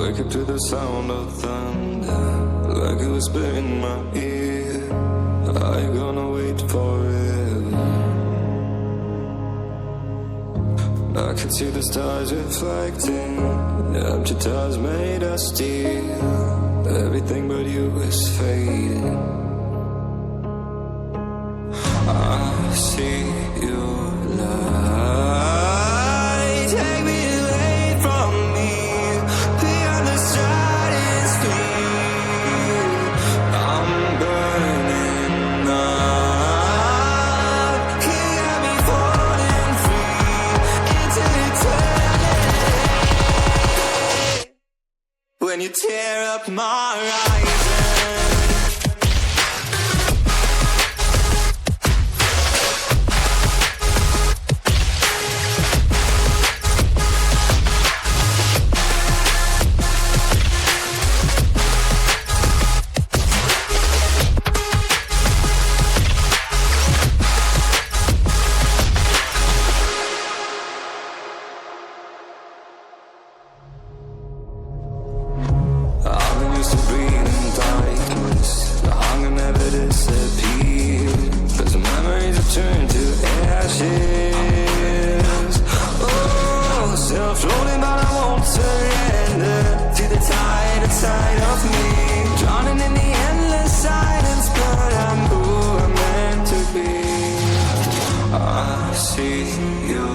Wake up to the sound of thunder, like a whisper in my ear. Are you gonna wait forever? I can see the stars reflecting, empty tires made of steel. Everything but you is fading. I see your light, take me away from me, beyond the stratosphere. I'm burning up, you got me falling free into eternity. When you tear up my horizon, turn to ashes. Oh, self-rolling, but I won't surrender to the tide inside of me, drowning in the endless silence, but I'm who I'm meant to be. I see you.